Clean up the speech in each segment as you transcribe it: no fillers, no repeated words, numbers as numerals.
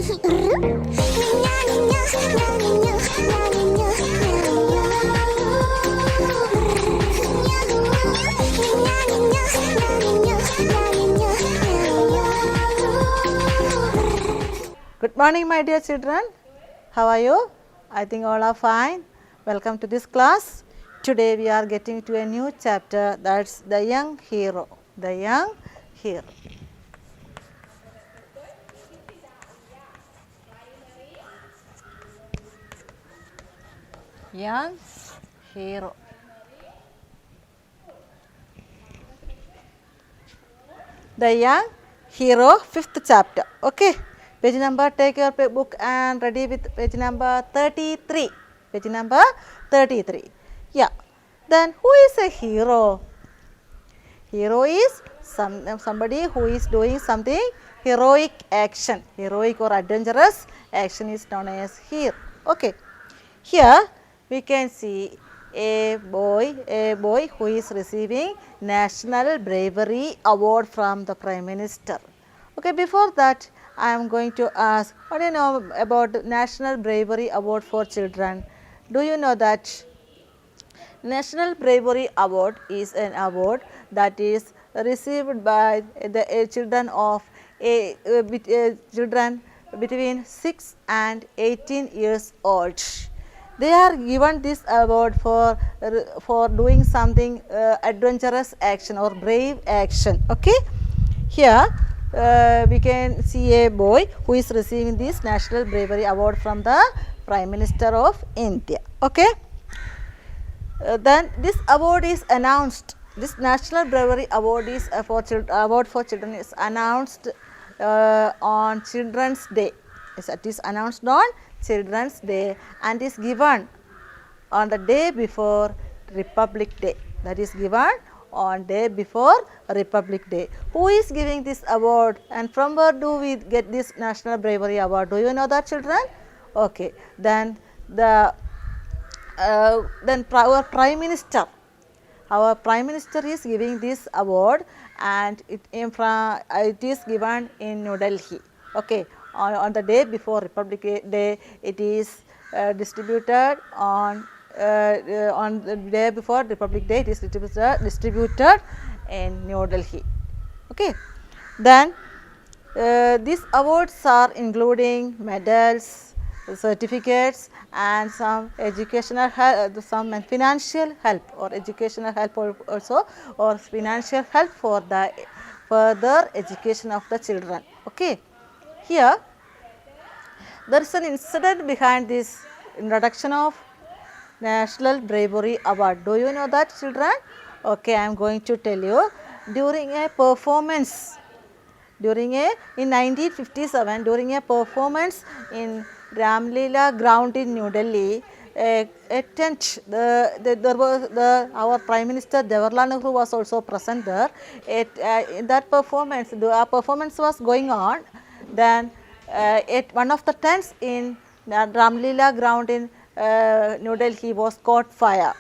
Good morning, my dear children. How are you? I think all are fine. Welcome to this class. Today we are getting to a new chapter, that's the young hero. The young hero. Young hero. The young hero, fifth chapter. Okay. Page number, take your book and ready with page number 33. Page number 33. Yeah. Then who is a hero? Hero is somebody who is doing something heroic action. Heroic or adventurous action is known as hero. Okay. Here we can see a boy who is receiving National Bravery Award from the Prime Minister. Okay, before that I am going to ask, what do you know about National Bravery Award for Children? Do you know that National Bravery Award is an award that is received by the children of children between 6 and 18 years old. They are given this award for doing something adventurous action or brave action. Okay, here we can see a boy who is receiving this National Bravery Award from the Prime Minister of India. Okay, then this award is announced. This National Bravery Award is award for children is announced on Children's Day. It is announced on Children's Day and is given on the day before Republic Day. That is given on day before Republic Day. Who is giving this award and from where do we get this National Bravery Award? Do you know that, children? Okay, then our Prime Minister. Our Prime Minister is giving this award and it is given in New Delhi. Okay, on the day before Republic Day, it is distributed on the day before Republic Day. It is distributed in New Delhi. Okay, then these awards are including medals, certificates, and some educational help, some financial help or educational help also, or financial help for the further education of the children. Okay, here there is an incident behind this introduction of National Bravery Award. Do you know that, children? Okay, I am going to tell you. During a performance, in 1957, during a performance in Ramlila ground in New Delhi, a tent, there was our Prime Minister Jawaharlal Nehru was also present there. In that performance, the performance was going on. Then one of the tents in Ramlila ground in New Delhi was caught fire,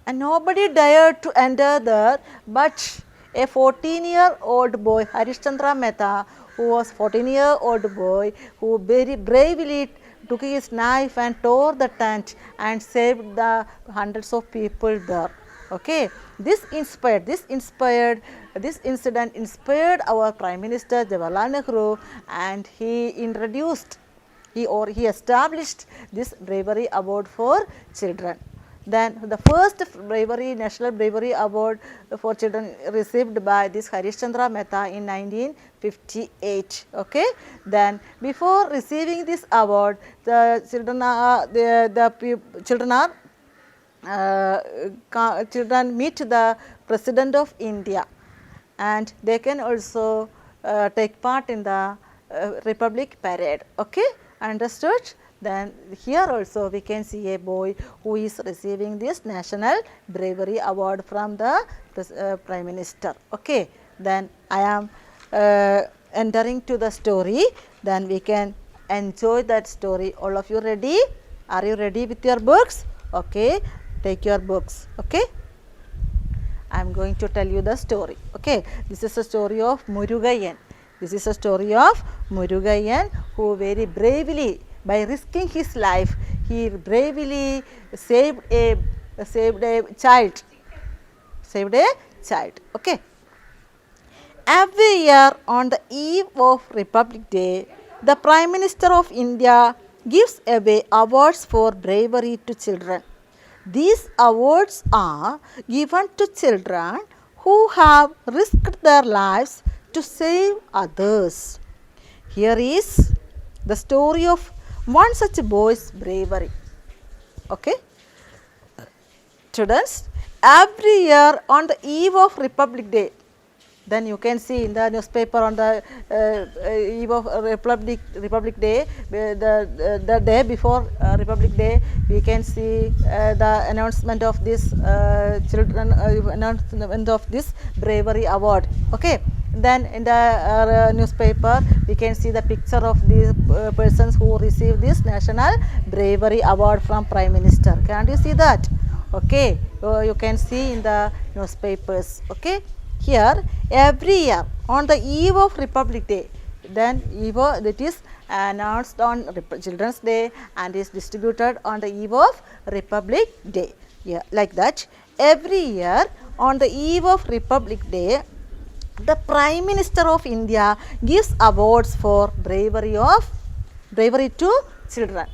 and nobody dared to enter there, but a 14-year-old boy, Harishchandra Mehta, who was 14-year-old boy, who very bravely took his knife and tore the tent and saved the hundreds of people there. Okay, this incident inspired our Prime Minister Jawaharlal Nehru, and he established this Bravery Award for children. Then the first National Bravery Award for children received by this Harishchandra Mehta in 1958. Okay. Then before receiving this award, the children meet the President of India, and they can also take part in the Republic Parade. Okay, understood? Then here also we can see a boy who is receiving this National Bravery Award from the Prime Minister. Okay, then I am entering to the story. Then we can enjoy that story. All of you ready? Are you ready with your books? Okay, take your books. Okay, I am going to tell you the story. Okay, this is the story of Murugayan. This is a story of Murugayan, who very bravely, by risking his life, he bravely saved a child. Saved a child. Okay. Every year on the eve of Republic Day, the Prime Minister of India gives away awards for bravery to children. These awards are given to children who have risked their lives to save others. Here is the story of one such boy's bravery. Okay. Students, every year on the eve of Republic Day, then you can see in the newspaper on the eve of Republic Day, the day before Republic Day, we can see the announcement of this announcement of this bravery award. Okay. Then in the newspaper, we can see the picture of the persons who received this National Bravery Award from Prime Minister. Can't you see that? Okay. You can see in the newspapers. Okay. Here, every year on the eve of Republic Day, then it is announced on Children's Day and is distributed on the eve of Republic Day. Yeah, like that. Every year on the eve of Republic Day, the Prime Minister of India gives awards for bravery to children.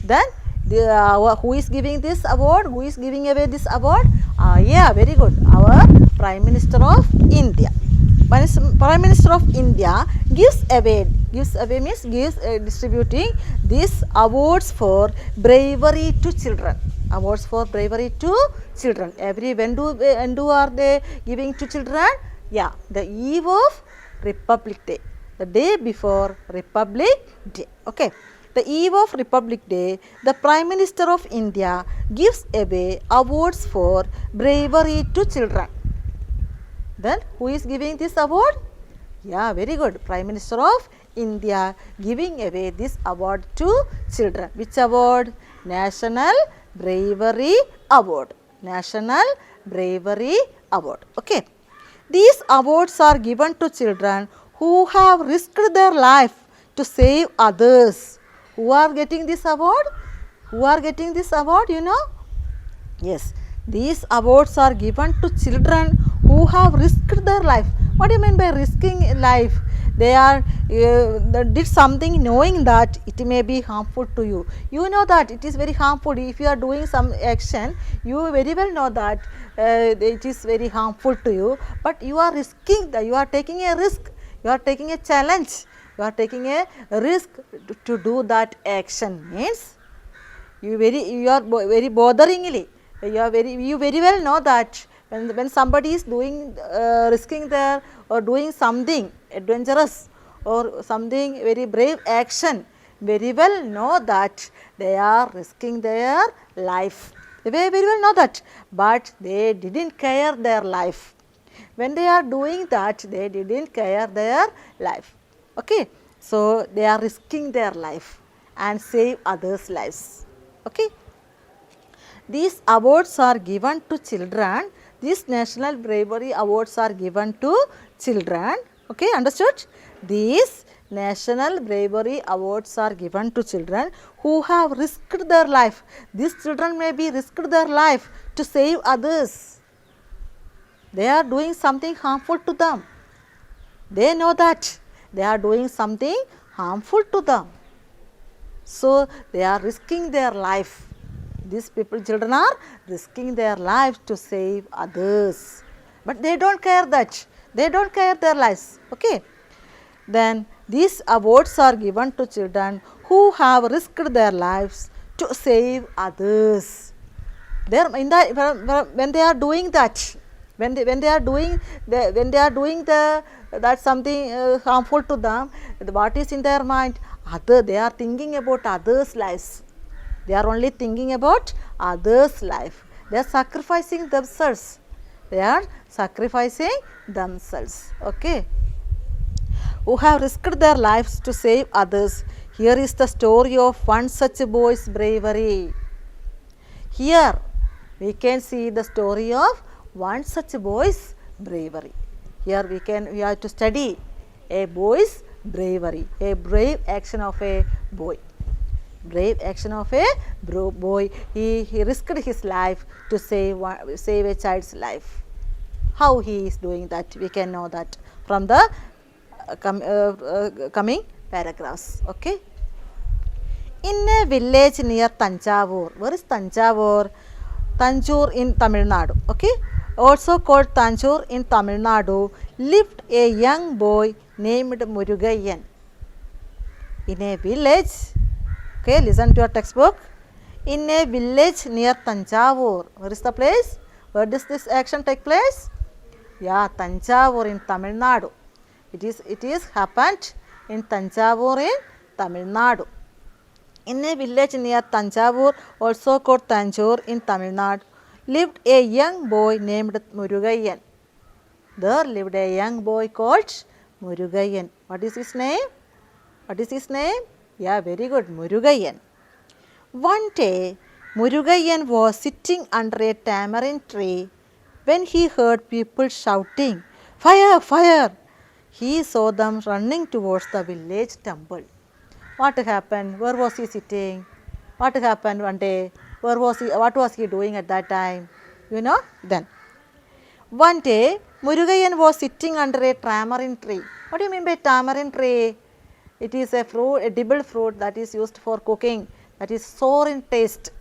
Then who is giving this award? Who is giving away this award? Yeah, very good. Our Prime Minister of India. Prime Minister of India gives away means distributing these awards for bravery to children. Awards for bravery to children. When do are they giving to children? Yeah, the eve of Republic Day. The day before Republic Day. Okay. The eve of Republic Day, the Prime Minister of India gives away awards for bravery to children. Then who is giving this award? Yeah, very good. Prime Minister of India giving away this award to children. Which award? National Bravery Award. National Bravery Award. Okay. These awards are given to children who have risked their life to save others. Who are getting this award? Who are getting this award, you know? Yes, these awards are given to children who have risked their life. What do you mean by risking life? They did something knowing that it may be harmful to you. You know that it is very harmful. If you are doing some action, you very well know that it is very harmful to you. But you are risking, you are taking a risk. You are taking a challenge. You are taking a risk to do that action. Means you are very botheringly. You very well know that when somebody is doing risking their or doing something adventurous or something very brave action, very well know that they are risking their life. They very well know that, but they didn't care their life. When they are doing that, they didn't care their life. Okay, so they are risking their life and save others' lives. Okay, these awards are given to children. These National Bravery Awards are given to children. Okay, understood? These National Bravery Awards are given to children who have risked their life. These children may be risked their life to save others. They are doing something harmful to them. They know that they are doing something harmful to them. So, they are risking their life. These children are risking their lives to save others. But they don't care that. They don't care their lives. Okay. Then these awards are given to children who have risked their lives to save others. When they are doing that, when they are doing that something harmful to them, what is in their mind? They are thinking about others' lives. They are only thinking about others' life. They are sacrificing themselves. They are sacrificing themselves. Okay. Who have risked their lives to save others. Here is the story of one such boy's bravery. Here we can see the story of one such boy's bravery. Here we have to study a boy's bravery, a brave action of a boy. Brave action of a boy. He risked his life to save a child's life. How he is doing that? We can know that from the coming paragraphs. Okay. In a village near Tanjavur. Where is Tanjavur? Tanjore in Tamil Nadu. Okay. Also called Tanjore in Tamil Nadu, lived a young boy named Murugayan. In a village, okay, listen to your textbook. In a village near Tanjavur. Where is the place? Where does this action take place? Yeah, Tanjavur in Tamil Nadu. It is happened in Tanjavur in Tamil Nadu. In a village near Tanjavur, also called Tanjore in Tamil Nadu, lived a young boy named Murugayan. There lived a young boy called Murugayan. What is his name? What is his name? Yeah, very good, Murugayan. One day, Murugayan was sitting under a tamarind tree when he heard people shouting, "Fire! Fire!" He saw them running towards the village temple. What happened? Where was he sitting? What happened one day? Where was he? What was he doing at that time? You know? Then one day, Murugayan was sitting under a tamarind tree. What do you mean by tamarind tree? It is a fruit, edible fruit that is used for cooking. That is sour in taste.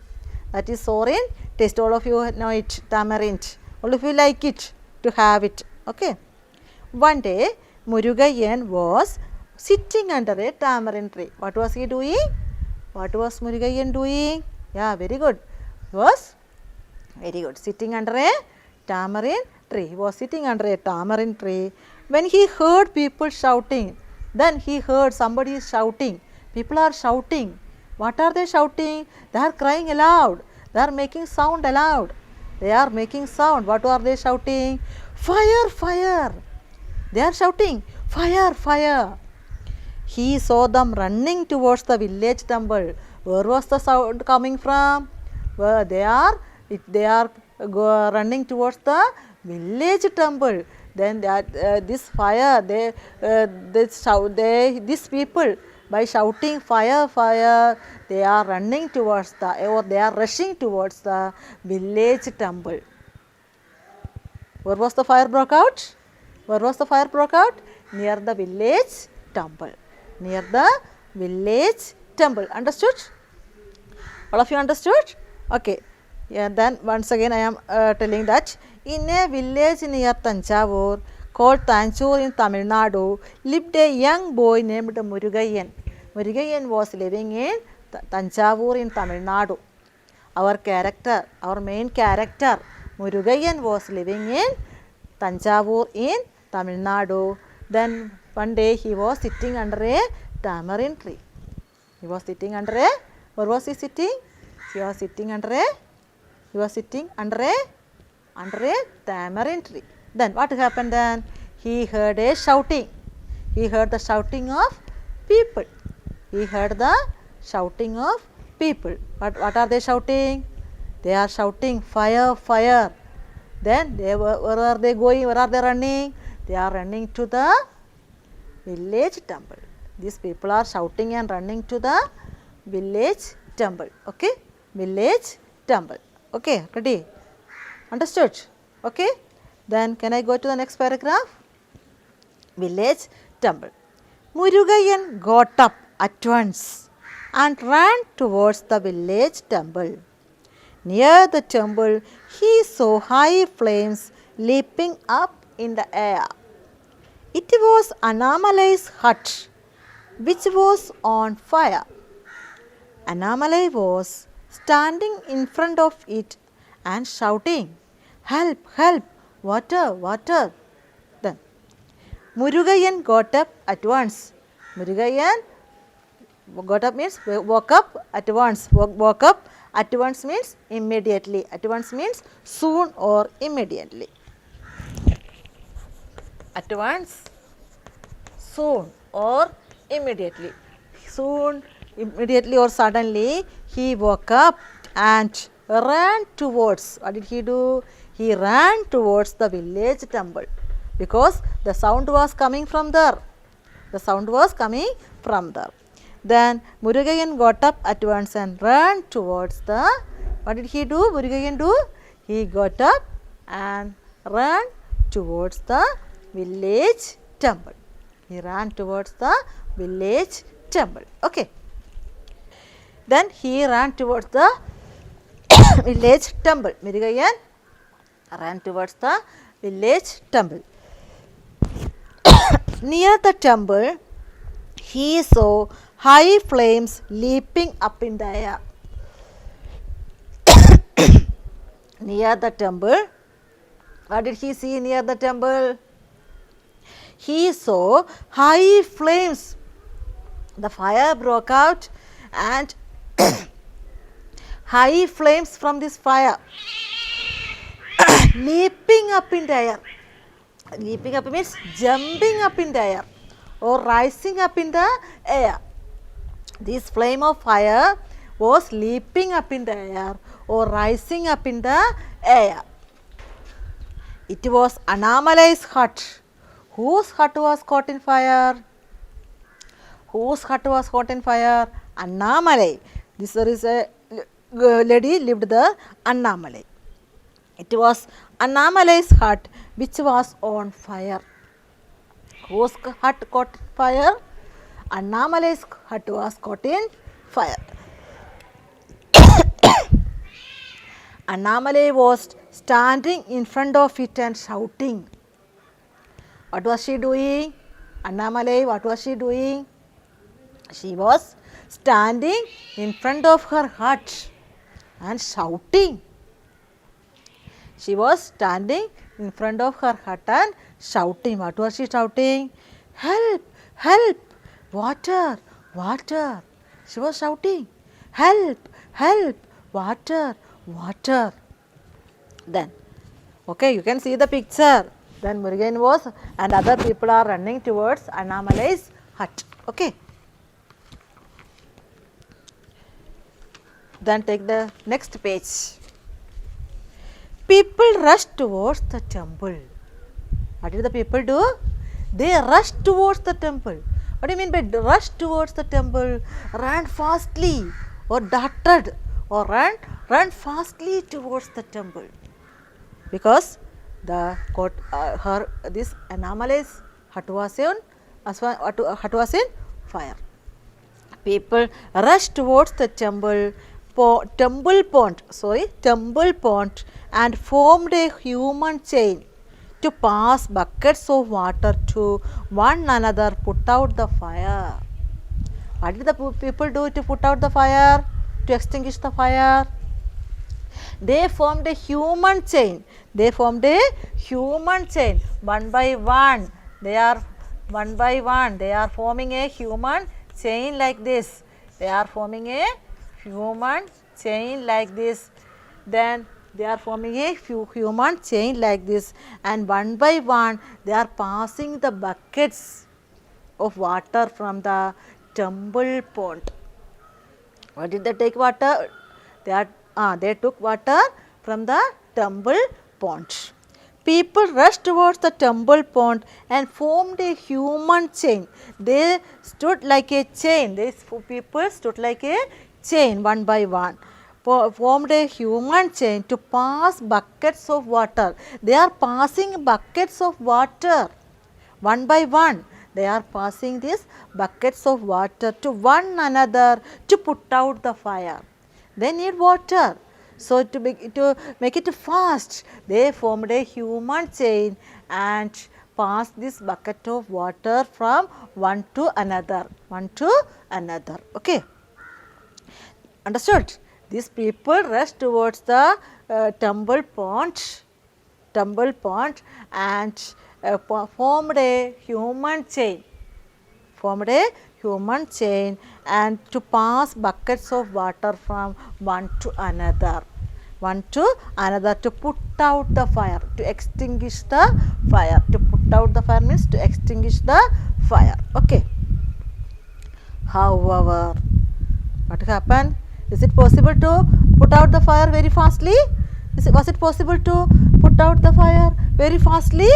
That is sour in taste. All of you know it, tamarind. All of you like it to have it. Okay. One day, Murugayan was sitting under a tamarind tree. What was he doing? What was Murugayan doing? Yeah, very good. He was very good. Sitting under a tamarind tree. He was sitting under a tamarind tree when he heard people shouting. Then he heard somebody is shouting. People are shouting. What are they shouting? They are crying aloud. They are making sound aloud. They are making sound. What are they shouting? Fire! Fire! They are shouting, "Fire! Fire!" He saw them running towards the village temple. Where was the sound coming from? Where they are running towards the village temple. Then this fire, these people, by shouting "Fire! Fire!" they are running towards they are rushing towards the village temple. Where was the fire broke out? Where was the fire broke out? Near the village temple. Near the village temple. Understood? All of you understood? Okay. Yeah, then once again I am telling that in a village near Tanjavur called Tanjore in Tamil Nadu lived a young boy named Murugayan. Murugayan was living in Tanjavur in Tamil Nadu. Our main character, Murugayan was living in Tanjavur in Tamil Nadu. Then one day he was sitting under a tamarind tree. He was sitting under a, where was he sitting? He was sitting under a tamarind tree. Then what happened then? He heard a shouting. He heard the shouting of people. He heard the shouting of people. What are they shouting? They are shouting, "Fire! Fire!" Then where are they going? Where are they running? They are running to the village temple. These people are shouting and running to the village temple. Okay? Village temple. Okay, ready? Understood? Okay? Then can I go to the next paragraph? Village temple. Murugayan got up at once and ran towards the village temple. Near the temple, he saw high flames leaping up in the air. It was Annamalai's hut, which was on fire. Annamalai was standing in front of it and shouting, "Help! Help! Water! Water!" Then Murugayan got up at once. Murugayan got up means woke up at once. Woke up at once means immediately. At once means soon or immediately. At once, soon or immediately. Soon, immediately or suddenly he woke up and ran towards, what did he do? He ran towards the village temple because the sound was coming from there. The sound was coming from there. Then Murugayan got up at once and ran towards the, what did he do? Murugayan do? He got up and ran towards the village temple. He ran towards the village temple. Okay. Then he ran towards the village temple. Murugayan ran towards the village temple. Near the temple, he saw high flames leaping up in the air. Near the temple, what did he see near the temple? He saw high flames. The fire broke out and high flames from this fire leaping up in the air. Leaping up means jumping up in the air or rising up in the air. This flame of fire was leaping up in the air or rising up in the air. It was Annamalai's hut. Whose hut was caught in fire? Whose hut was caught in fire? Annamalai. This is a lady lived there, Annamalai. It was Annamalai's hut which was on fire. Whose hut caught fire? Annamalai's hut was caught in fire. Annamalai was standing in front of it and shouting. What was she doing? Annamalai, what was she doing? She was standing in front of her hut and shouting. She was standing in front of her hut and shouting. What was she shouting? Help! Help! Water! Water! She was shouting. Help! Help! Water! Water! Then, okay, you can see the picture. Then Murugayan was and other people are running towards Annamalai's hut. Okay. Then take the next page. People rushed towards the temple. What did the people do? They rushed towards the temple. What do you mean by rush towards the temple? Ran fastly or darted or ran fastly towards the temple. Because this Annamalai's hut was in fire. People rushed towards the temple pond and formed a human chain to pass buckets of water to one another, put out the fire. What did the people do to put out the fire, to extinguish the fire? They formed a human chain. They formed a human chain. One by one, they are forming a human chain like this. They are forming a human chain like this. Then they are forming a human chain like this, and one by one they are passing the buckets of water from the temple pond. What did they take water? They took water from the temple pond. People rushed towards the temple pond and formed a human chain. They stood like a chain. These people stood like a chain, one by one. Formed a human chain to pass buckets of water. They are passing buckets of water one by one. They are passing these buckets of water to one another to put out the fire. They need water. So, to make it fast, they formed a human chain and passed this bucket of water from one to another. Okay. Understood? These people rushed towards the temple pond and formed a human chain. And to pass buckets of water from one to another to put out the fire, to extinguish the fire. To put out the fire means to extinguish the fire. Okay. However, what happened? Is it possible to put out the fire very fastly? Was it possible to put out the fire very fastly?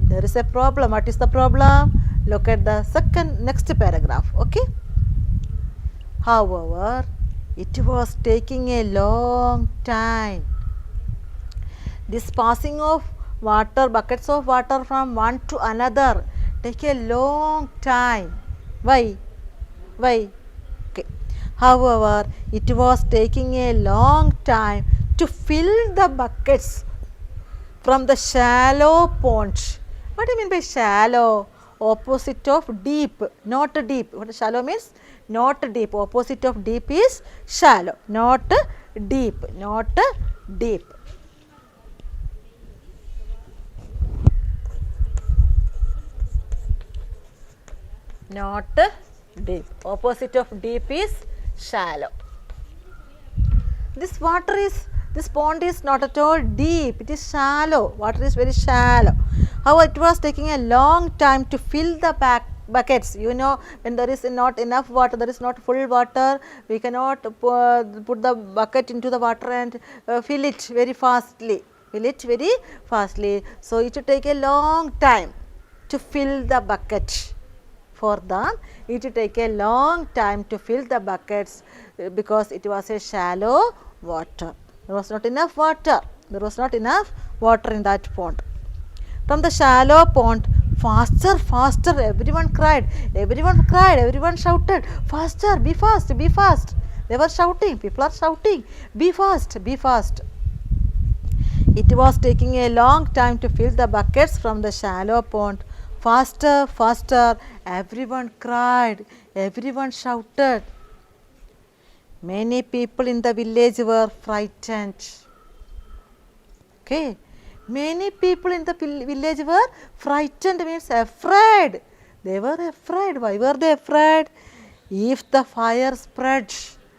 There is a problem. What is the problem? Look at the next paragraph. Okay. However, it was taking a long time. This passing of water, buckets of water from one to another, take a long time. Why? Why? Okay. However, it was taking a long time to fill the buckets from the shallow pond. What do you mean by shallow? Opposite of deep, not deep. What shallow means? Not deep. Opposite of deep is shallow, not deep, not deep. Not deep. Opposite of deep is shallow. This pond is not at all deep, it is shallow. Water is very shallow. However, it was taking a long time to fill the buckets. You know, when there is not enough water, there is not full water, we cannot put the bucket into the water and fill it very fastly. So, it will take a long time to fill the bucket. For them, it will take a long time to fill the buckets because it was a shallow water. There was not enough water. There was not enough water in that pond. From the shallow pond, faster, faster, everyone cried. Everyone shouted, faster, be fast, be fast. They were shouting, people are shouting, be fast, be fast. It was taking a long time to fill the buckets from the shallow pond. Faster, faster, everyone cried, everyone shouted. Many people in the village were frightened. Okay, many people in the village were frightened, means afraid. They were afraid. Why were they afraid? If the fire spread,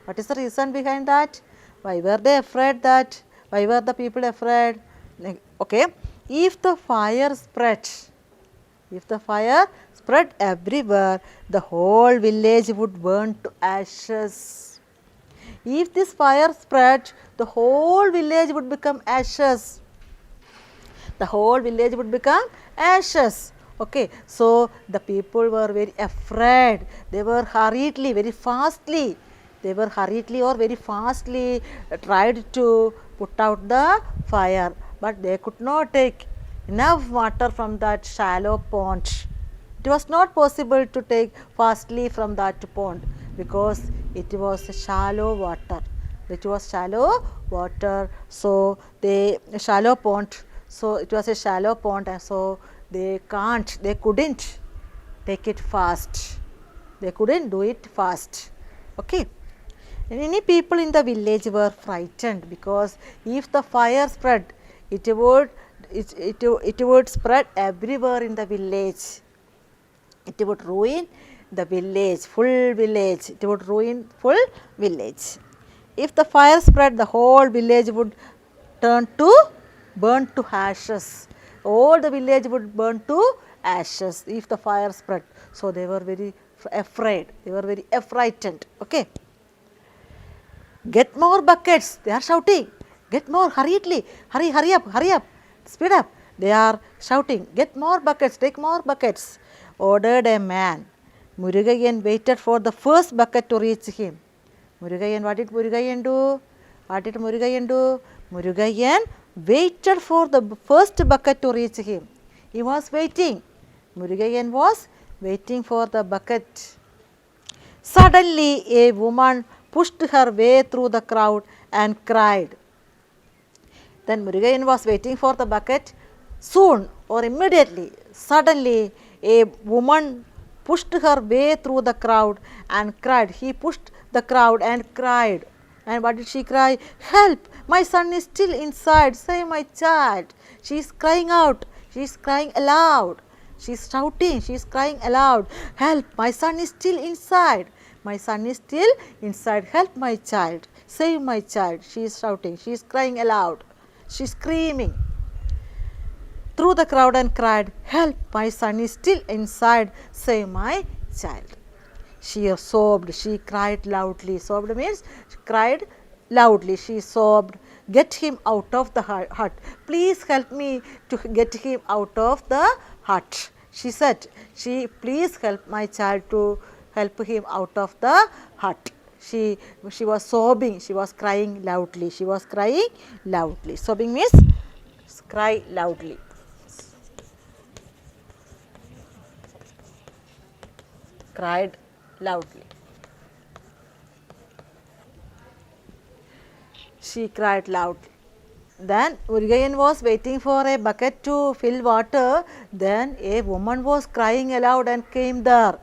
what is the reason behind that? Why were they afraid that? Why were the people afraid? Okay, if the fire spread, everywhere, the whole village would burn to ashes. If this fire spread, the whole village would become ashes. The whole village would become ashes. Okay, so the people were very afraid. They were hurriedly, very fastly. They were hurriedly or very fastly tried to put out the fire, but they could not take enough water from that shallow pond. It was not possible to take fastly from that pond because it was shallow water. It was shallow water. So they shallow pond. So it was a shallow pond, and so they couldn't take it fast. They couldn't do it fast. Okay. Many people in the village were frightened because if the fire spread, it would spread everywhere in the village. It would ruin the village, full village. It would ruin full village. If the fire spread, the whole village would burn to ashes. All the village would burn to ashes if the fire spread. So they were very afraid. They were very frightened. Okay. Get more buckets. They are shouting. Get more hurriedly. Hurry up. Speed up. They are shouting. Get more buckets. Take more buckets. Ordered a man. Murugayan waited for the first bucket to reach him. Murugayan, what did Murugayan do? Murugayan waited for the first bucket to reach him. He was waiting. Murugayan was waiting for the bucket. Suddenly, a woman pushed her way through the crowd and cried. Then Murugayan was waiting for the bucket. Soon or immediately, suddenly, a woman pushed her way through the crowd and cried. He pushed the crowd and cried. And what did she cry? Help! My son is still inside. Save my child. She is crying out. She is crying aloud. She is shouting. She is crying aloud. Help! My son is still inside. My son is still inside. Help my child. Save my child. She is shouting. She is crying aloud. She is screaming through the crowd and cried, help, my son is still inside, save my child. She sobbed, she cried loudly. Sobbed means she cried loudly, she sobbed, get him out of the hut. Please help me to get him out of the hut. She said, please help my child to help him out of the hut. She was sobbing, she was crying loudly. She was crying loudly. Sobbing means cry loudly. Cried loudly. She cried loudly. Then Murugayan was waiting for a bucket to fill water. Then a woman was crying aloud and came there.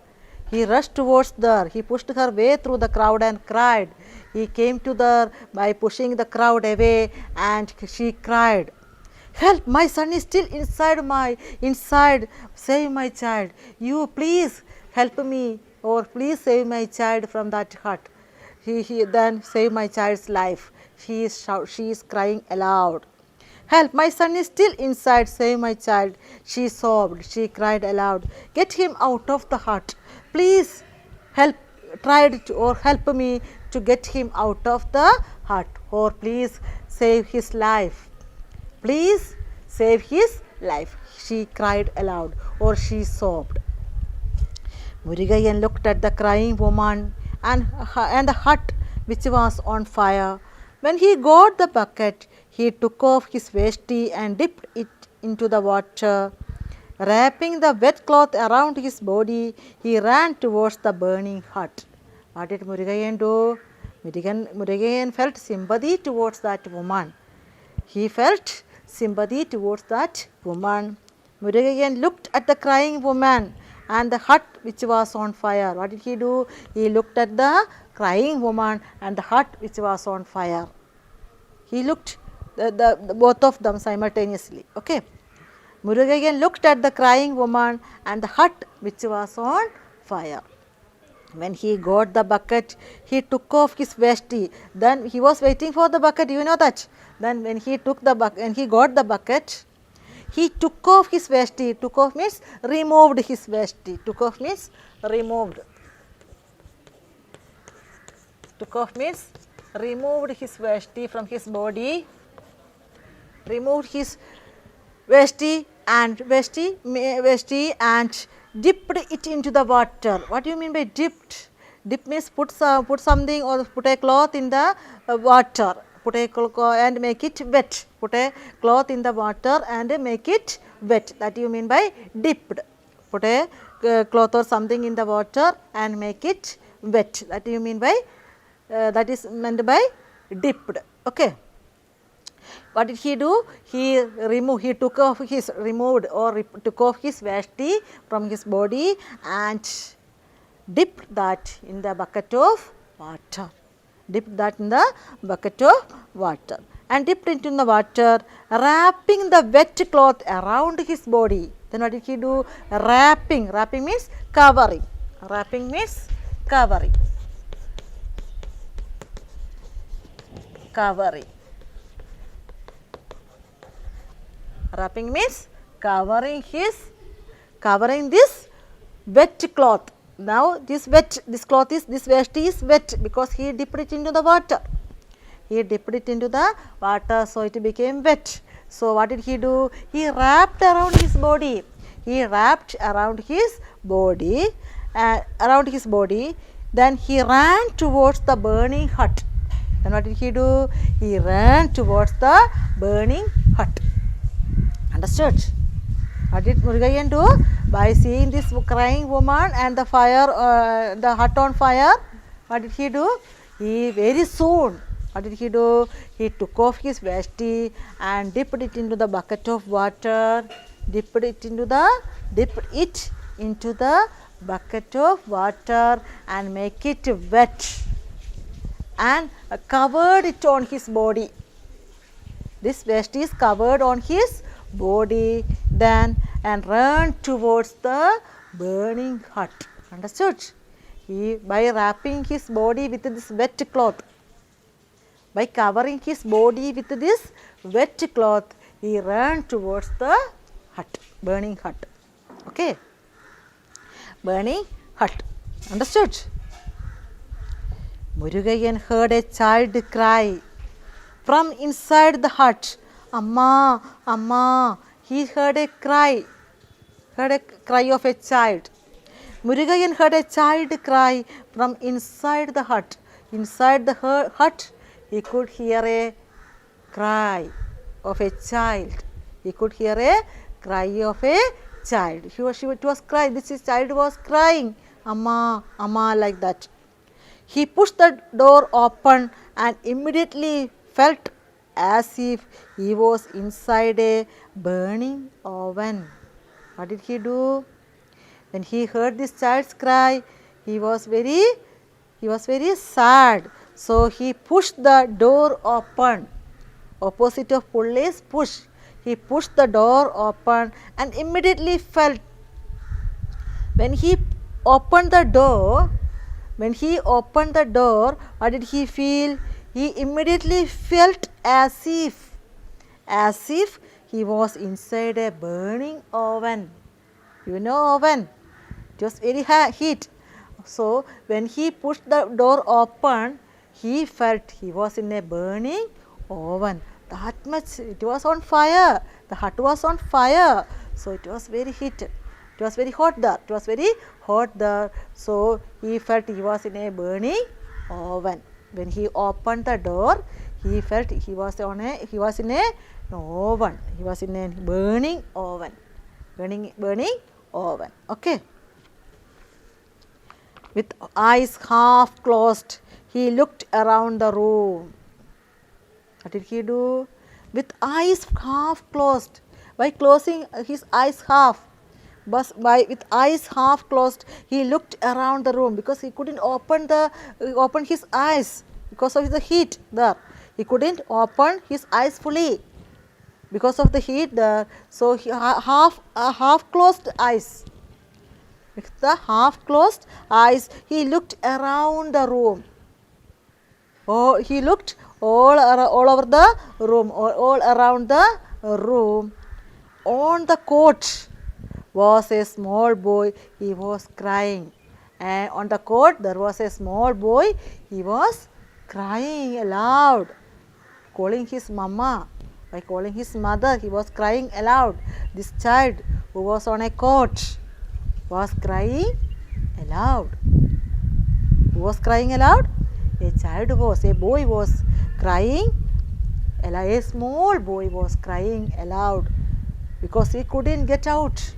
He rushed towards there. He pushed her way through the crowd and cried. He came to there by pushing the crowd away, and she cried, "Help, my son is still inside. Save my child. You please help me, or please save my child from that hut." He then save my child's life. She is crying aloud. "Help, my son is still inside. Save my child." She sobbed. She cried aloud. "Get him out of the hut. Please help me to get him out of the hut, or please save his life. Please save his life." She cried aloud, or she sobbed. Murugayan looked at the crying woman and the hut which was on fire. When he got the bucket, he took off his vesti and dipped it into the water. Wrapping the wet cloth around his body, he ran towards the burning hut. What did Murugayan do? Murugayan felt sympathy towards that woman. He felt sympathy towards that woman. Murugayan looked at the crying woman and the hut which was on fire. What did he do? He looked at the crying woman and the hut which was on fire. He looked the both of them simultaneously. Okay. Murugayan looked at the crying woman and the hut which was on fire. When he got the bucket, he took off his vesti. Then he was waiting for the bucket, you know that. Then when he took the bucket and he got the bucket, he took off his vesti. Took off means removed his vesti. Took off means removed. Took off means removed his vesti from his body. Removed his vesti and dipped it into the water. What do you mean by dipped? Dip means put something or put a cloth in the water. Put a cloth and make it wet. Put a cloth in the water and make it wet. That you mean by dipped. Put a cloth or something in the water and make it wet. That you mean by that is meant by dipped. Okay. What did he do? He took off his vesti from his body and dipped that in the bucket of water. Dipped that in the bucket of water and dipped into the water, wrapping the wet cloth around his body. Then what did he do? Wrapping. Wrapping means covering. Wrapping means covering. Covering. Wrapping means covering this wet cloth. Now this vesti is wet because he dipped it into the water. He dipped it into the water, so it became wet. So what did he do? He wrapped around his body. He wrapped around his body. Then he ran towards the burning hut. Then what did he do? He ran towards the burning hut. Understood? What did Murugayan do? By seeing this crying woman and the fire, the hut on fire, what did he do? Very soon, what did he do? He took off his vesti and dipped it into the bucket of water. Dipped it into the bucket of water and make it wet and covered it on his body. This vesti is covered on his body then and ran towards the burning hut. Understood? By wrapping his body with this wet cloth, by covering his body with this wet cloth, he ran towards the hut, burning hut. Okay? Burning hut. Understood? Murugayan heard a child cry from inside the hut. Amma, Amma. He heard a cry. heard a cry of a child. Murugayan heard a child cry from inside the hut. Inside the hut, he could hear a cry of a child. He could hear a cry of a child. It was crying. This child was crying, Amma, Amma, like that. He pushed the door open and immediately felt as if he was inside a burning oven. What did he do? When he heard this child's cry, he was very sad. So he pushed the door open. Opposite of pull is push. He pushed the door open and immediately felt. When he opened the door, what did he feel? He immediately felt as if he was inside a burning oven. You know oven? It was very heat. So when he pushed the door open, he felt he was in a burning oven. That much it was on fire. The hut was on fire. So it was very heat. It was very hot there. It was very hot there. So he felt he was in a burning oven. When he opened the door, he felt he was in a oven. He was in a burning oven. Burning oven. Okay. With eyes half closed, he looked around the room. What did he do? With eyes half closed, by closing his eyes half, with eyes half closed, he looked around the room because he couldn't open his eyes because of the heat there. He couldn't open his eyes fully because of the heat there. So he half closed eyes. With the half closed eyes, he looked around the room. Oh, he looked all over the room, all around the room. On the cot was a small boy. He was crying, and on the cot there was a small boy. He was crying aloud, calling his mama. By calling his mother, he was crying aloud. This child who was on a cot was crying aloud. Who was crying aloud? A boy was crying aloud. A small boy was crying aloud because he couldn't get out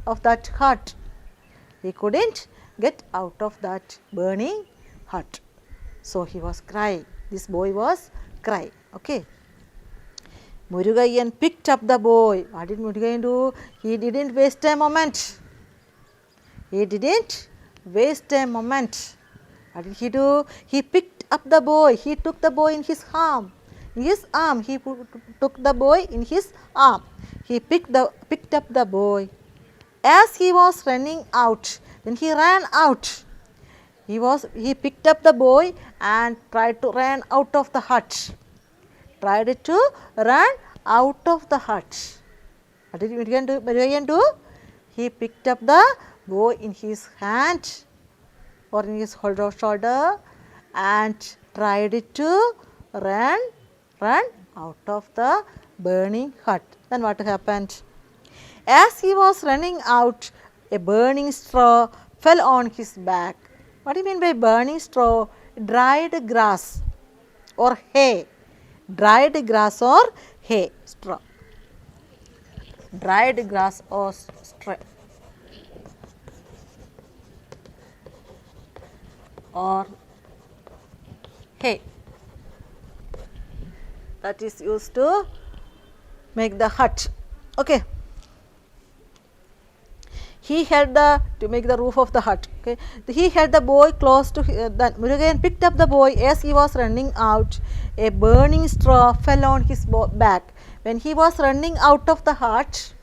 of that hut. He couldn't get out of that burning hut. So he was crying. This boy was crying. Okay. Murugayan picked up the boy. What did Murugayan do? He didn't waste a moment. What did he do? He picked up the boy. He took the boy in his arm. He took the boy in his arm. He picked up the boy. As he was running out, when he ran out, he picked up the boy and tried to run out of the hut. What did Murugayan do? He picked up the boy in his hand or in his shoulder and tried to run out of the burning hut. Then what happened? As he was running out, a burning straw fell on his back. What do you mean by burning straw? Dried grass or hay. Dried grass or hay, straw. Dried grass or straw. Or hay that is used to make the hut. Okay. He held to make the roof of the hut. Okay. He held the boy close to then Murugayan picked up the boy. As he was running out, a burning straw fell on his back. When he was running out of the hut,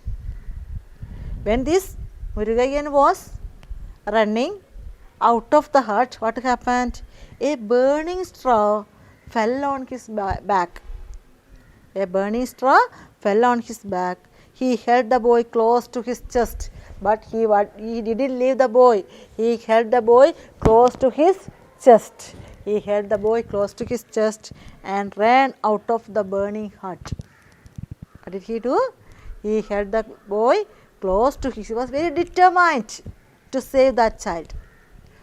when this Murugayan was running out of the hut, what happened? A burning straw fell on his back. A burning straw fell on his back. He held the boy close to his chest, but he didn't leave the boy. He held the boy close to his chest. He held the boy close to his chest and ran out of the burning hut. What did he do? He held the boy close to him. He was very determined to save that child.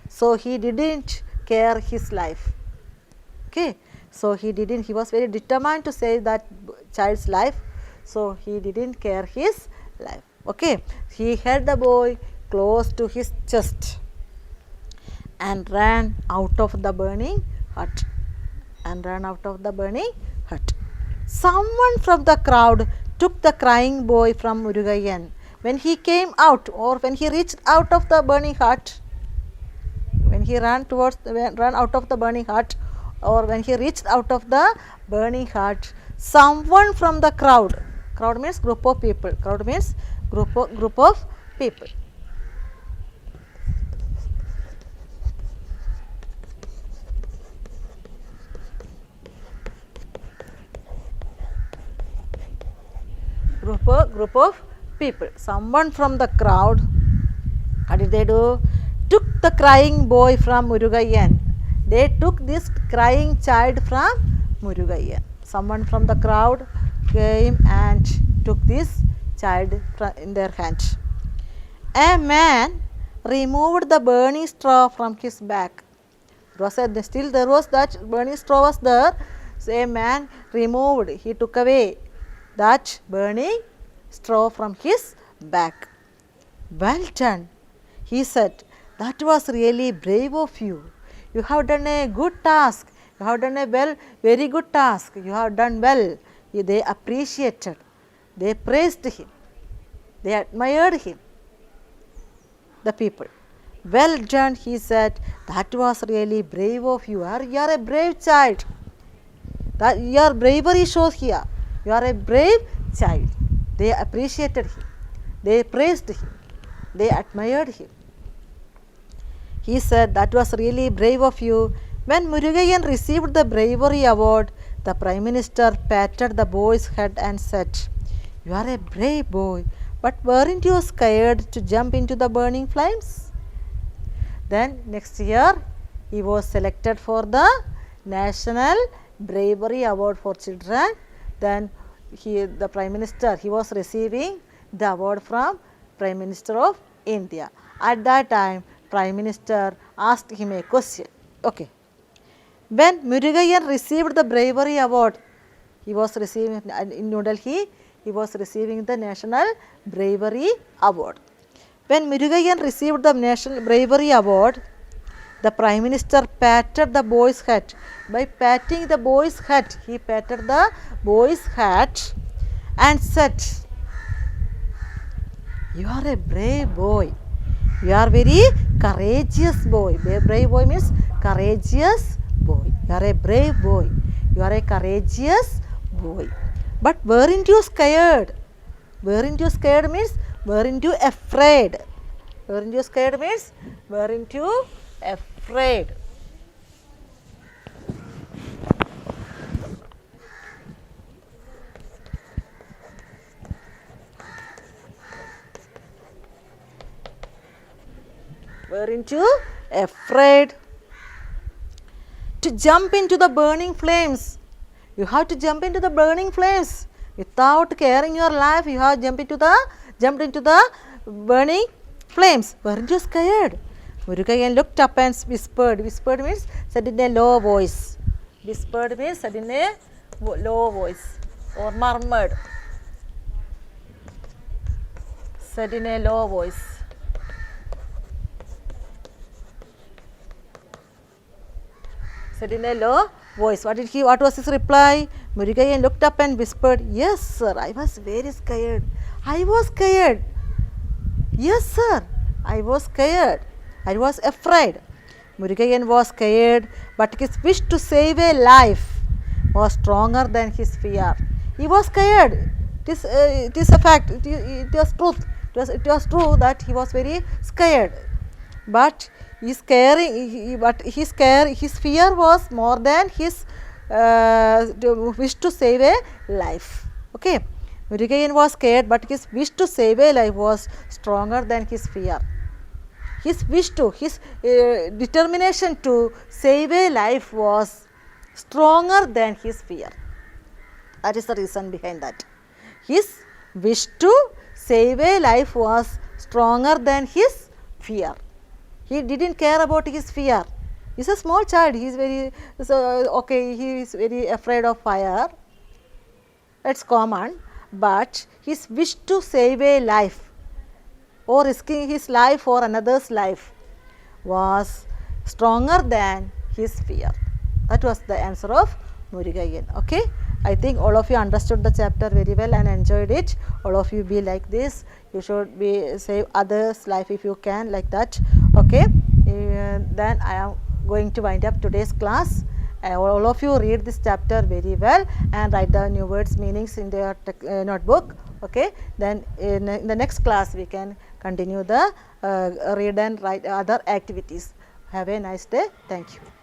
So he didn't care his life. Okay. So he was very determined to save that child's life. So he didn't care his life. Okay. He held the boy close to his chest and ran out of the burning hut. Someone from the crowd took the crying boy from Murugayan. When he came out, or when he reached out of the burning hut, when he ran out of the burning hut, or when he reached out of the burning hut, someone from the crowd means group of people, group of people. Group of people. Someone from the crowd, what did they do? Took the crying boy from Murugayan. They took this crying child from Murugayan. Someone from the crowd came and took this child in their hand. A man removed the burning straw from his back. Still there was that burning straw was there. So a man removed, he took away that burning straw from his back. Well done, he said. That was really brave of you. You have done a good task. You have done a very good task. You have done well. They appreciated. They praised him. They admired him. The people. Well done, he said. That was really brave of you. You are a brave child. That your bravery shows here. You are a brave child. They appreciated him. They praised him. They admired him. He said, that was really brave of you. When Murugayan received the bravery award, the Prime Minister patted the boy's head and said, you are a brave boy, but weren't you scared to jump into the burning flames? Then next year, he was selected for the National Bravery Award for Children. Then the Prime Minister, he was receiving the award from Prime Minister of India. At that time, Prime Minister asked him a question. Okay. When Murugayan received the Bravery Award, he was receiving in New Delhi, he was receiving the National Bravery Award. When Murugayan received the National Bravery Award, the Prime Minister patted the boy's head. By patting the boy's head, he patted the boy's head and said, you are a brave boy. You are very courageous boy. Brave boy means courageous boy. You are a brave boy. You are a courageous boy. But weren't you scared? Weren't you scared means weren't you afraid? Weren't you scared means weren't you afraid? Weren't you afraid to jump into the burning flames? You have to jump into the burning flames. Without caring your life, you have jumped into the burning flames. Weren't you scared? Murugayan looked up and whispered. Whispered means said in a low voice. Whispered means said in a low voice or murmured. Said in a low voice. Said in a low voice. What was his reply? Murugayan looked up and whispered, yes, sir, I was very scared. I was scared. Yes, sir, I was scared. I was afraid. Murugayan was scared, but his wish to save a life was stronger than his fear. He was scared. It is a fact. It was truth. It was true that he was very scared. But his fear was more than his wish to save a life. Okay. Murugayan was scared, but his wish to save a life was stronger than his fear. His determination to save a life was stronger than his fear. That is the reason behind that. His wish to save a life was stronger than his fear. He didn't care about his fear. He's a small child. He is very he is very afraid of fire. That's common. But his wish to save a life or risking his life or another's life was stronger than his fear. That was the answer of Murugayan. Okay. I think all of you understood the chapter very well and enjoyed it. All of you be like this. You should be save others' life if you can, like that. Okay. Then I am going to wind up today's class. All of you read this chapter very well and write the new words meanings in their notebook. Okay. Then in the next class we can continue the read and write other activities. Have a nice day. Thank you.